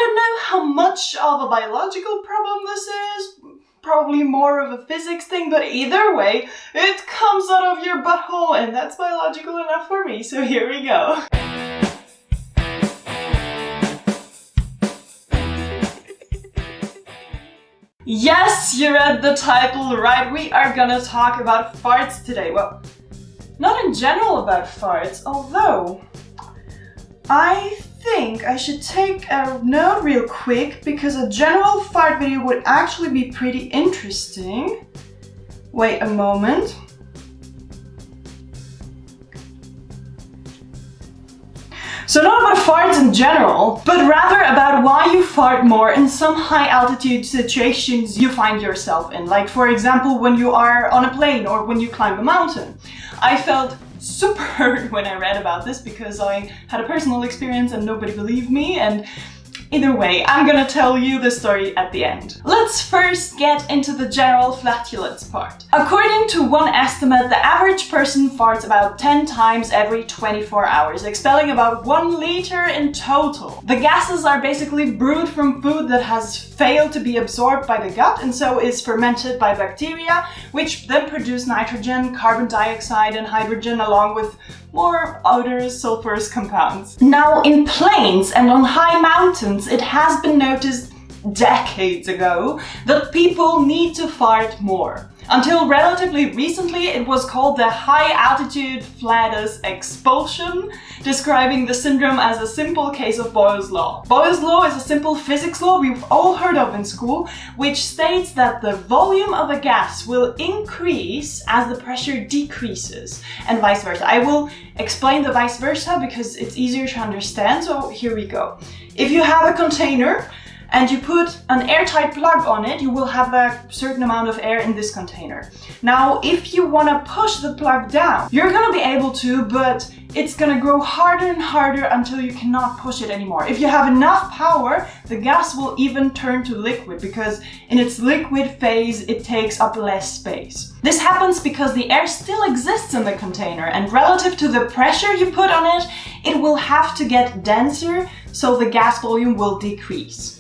don't know how much of a biological problem this is, probably more of a physics thing, but either way, it comes out of your butthole and that's biological enough for me, so here we go. Yes, you read the title right, we are gonna talk about farts today. Well, not in general about farts, although I think I should take a note real quick because a general fart video would actually be pretty interesting. Wait a moment. So not about farts in general, but rather about why you fart more in some high altitude situations you find yourself in. Like for example, when you are on a plane or when you climb a mountain. I felt super hurt when I read about this because I had a personal experience and nobody believed me, and either way, I'm gonna tell you the story at the end. Let's first get into the general flatulence part. According to one estimate, the average person farts about 10 times every 24 hours, expelling about 1 liter in total. The gases are basically brewed from food that has failed to be absorbed by the gut and so is fermented by bacteria, which then produce nitrogen, carbon dioxide and hydrogen along with more odorous sulfurous compounds. Now in plains and on high mountains, it has been noticed decades ago that people need to fart more. Until relatively recently, it was called the high altitude flatus expulsion, describing the syndrome as a simple case of Boyles Law. Boyles Law is a simple physics law we've all heard of in school, which states that the volume of a gas will increase as the pressure decreases, and vice versa. I will explain the vice versa because it's easier to understand, so here we go. If you have a container and you put an airtight plug on it, you will have a certain amount of air in this container. Now, if you want to push the plug down, you're going to be able to, but it's going to grow harder and harder until you cannot push it anymore. If you have enough power, the gas will even turn to liquid because in its liquid phase, it takes up less space. This happens because the air still exists in the container, and relative to the pressure you put on it, it will have to get denser, so the gas volume will decrease.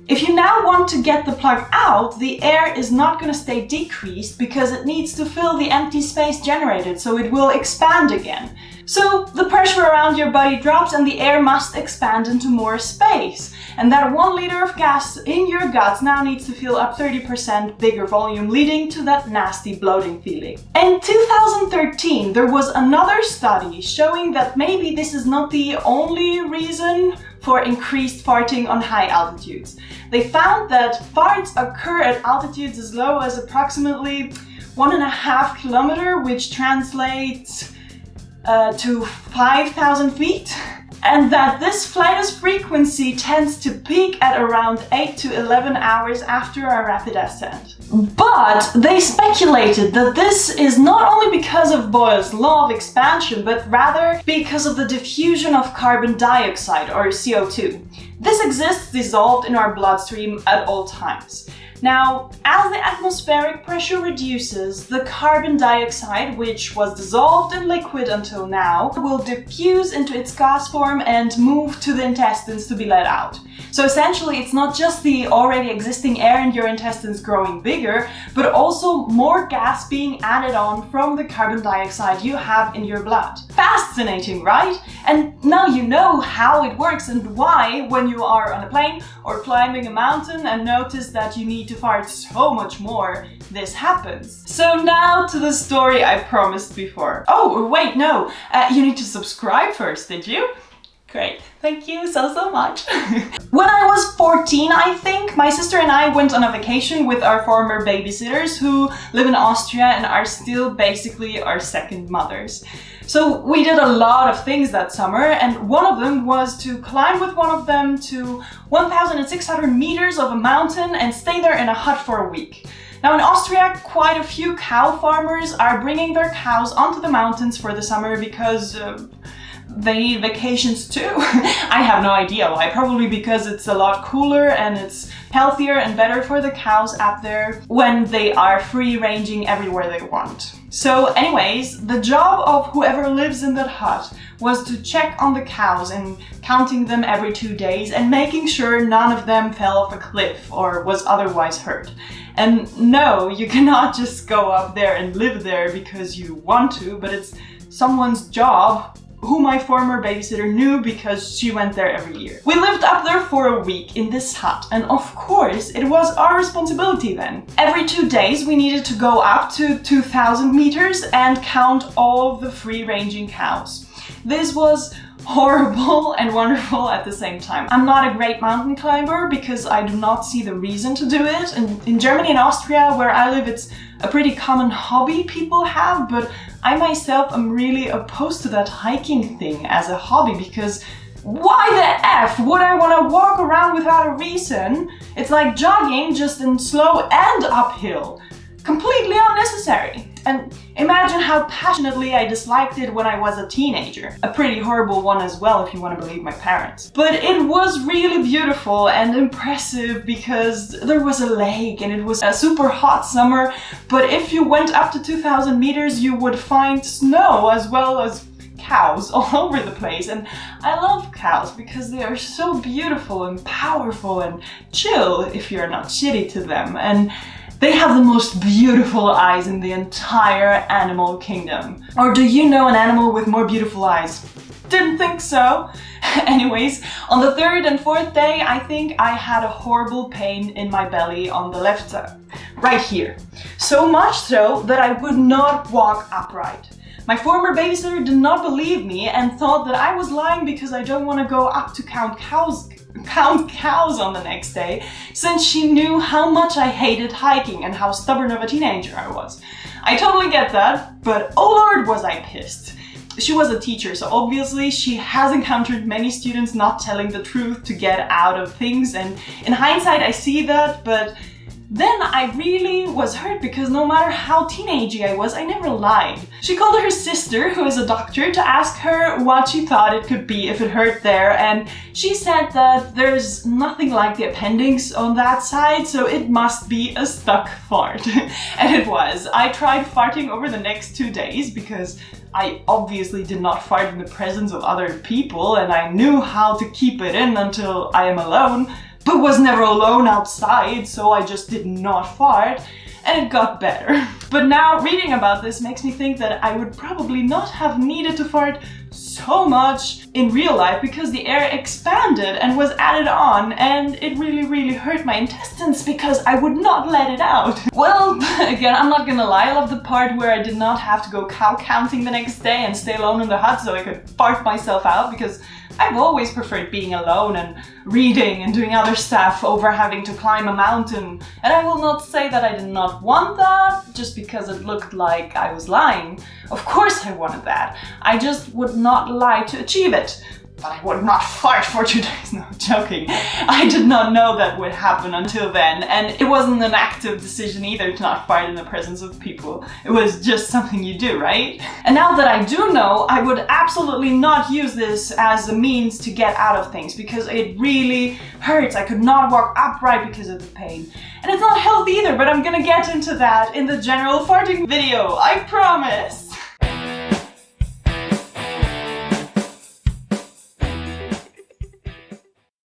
If you now want to get the plug out, the air is not going to stay decreased because it needs to fill the empty space generated, so it will expand again. So the pressure around your body drops and the air must expand into more space. And that 1 liter of gas in your guts now needs to fill up 30% bigger volume, leading to that nasty bloating feeling. In 2013, there was another study showing that maybe this is not the only reason for increased farting on high altitudes. They found that farts occur at altitudes as low as approximately 1.5 kilometers, which translates to 5,000 feet, and that this flatus frequency tends to peak at around 8 to 11 hours after a rapid ascent. But they speculated that this is not only because of Boyle's law of expansion, but rather because of the diffusion of carbon dioxide, or CO2. This exists dissolved in our bloodstream at all times. Now, as the atmospheric pressure reduces, the carbon dioxide, which was dissolved in liquid until now, will diffuse into its gas form and move to the intestines to be let out. So essentially, it's not just the already existing air in your intestines growing bigger, but also more gas being added on from the carbon dioxide you have in your blood. Fascinating, right? And now you know how it works and why, when you are on a plane or climbing a mountain and notice that you need to fart so much more, this happens. So now to the story I promised before. Oh, wait, no, you need to subscribe first, did you? Great, thank you so much. When I was 14, I think, my sister and I went on a vacation with our former babysitters who live in Austria and are still basically our second mothers. So we did a lot of things that summer, and one of them was to climb with one of them to 1,600 meters of a mountain and stay there in a hut for a week. Now in Austria, quite a few cow farmers are bringing their cows onto the mountains for the summer because they need vacations too. I have no idea why, probably because it's a lot cooler and it's healthier and better for the cows up there when they are free ranging everywhere they want. So anyways, the job of whoever lives in that hut was to check on the cows and counting them every 2 days and making sure none of them fell off a cliff or was otherwise hurt. And no, you cannot just go up there and live there because you want to, but it's someone's job who my former babysitter knew because she went there every year. We lived up there for a week in this hut, and of course it was our responsibility then. Every 2 days we needed to go up to 2,000 meters and count all of the free-ranging cows. This was horrible and wonderful at the same time. I'm not a great mountain climber because I do not see the reason to do it. And in Germany and Austria, where I live, it's a pretty common hobby people have, but I myself am really opposed to that hiking thing as a hobby because why the F would I want to walk around without a reason? It's like jogging, just in slow and uphill. Completely unnecessary. And imagine how passionately I disliked it when I was a teenager. A pretty horrible one as well, if you want to believe my parents. But it was really beautiful and impressive because there was a lake and it was a super hot summer. But if you went up to 2,000 meters, you would find snow as well as cows all over the place. And I love cows because they are so beautiful and powerful and chill if you're not shitty to them. And they have the most beautiful eyes in the entire animal kingdom. Or do you know an animal with more beautiful eyes? Didn't think so. Anyways, on the 3rd and 4th day, I think I had a horrible pain in my belly on the left side, right here. So much so that I would not walk upright. My former babysitter did not believe me and thought that I was lying because I don't want to go up to count cows on the next day, since she knew how much I hated hiking and how stubborn of a teenager I was. I totally get that, but oh lord was I pissed. She was a teacher, so obviously she has encountered many students not telling the truth to get out of things, and in hindsight I see that, but then I really was hurt because no matter how teenagey I was, I never lied. She called her sister, who is a doctor, to ask her what she thought it could be if it hurt there, and she said that there's nothing like the appendix on that side, so it must be a stuck fart. And it was. I tried farting over the next 2 days because I obviously did not fart in the presence of other people, and I knew how to keep it in until I am alone, but was never alone outside, so I just did not fart, and it got better. But now reading about this makes me think that I would probably not have needed to fart so much in real life because the air expanded and was added on, and it really hurt my intestines because I would not let it out. Well, again, I'm not gonna lie, I love the part where I did not have to go cow counting the next day and stay alone in the hut so I could fart myself out, because I've always preferred being alone and reading and doing other stuff over having to climb a mountain. And I will not say that I did not want that just because it looked like I was lying. Of course I wanted that. I just would not lie to achieve it. But I would not fart for 2 days. No, joking. I did not know that would happen until then, and it wasn't an active decision either to not fart in the presence of people. It was just something you do, right? And now that I do know, I would absolutely not use this as a means to get out of things because it really hurts. I could not walk upright because of the pain. And it's not healthy either, but I'm gonna get into that in the general farting video, I promise!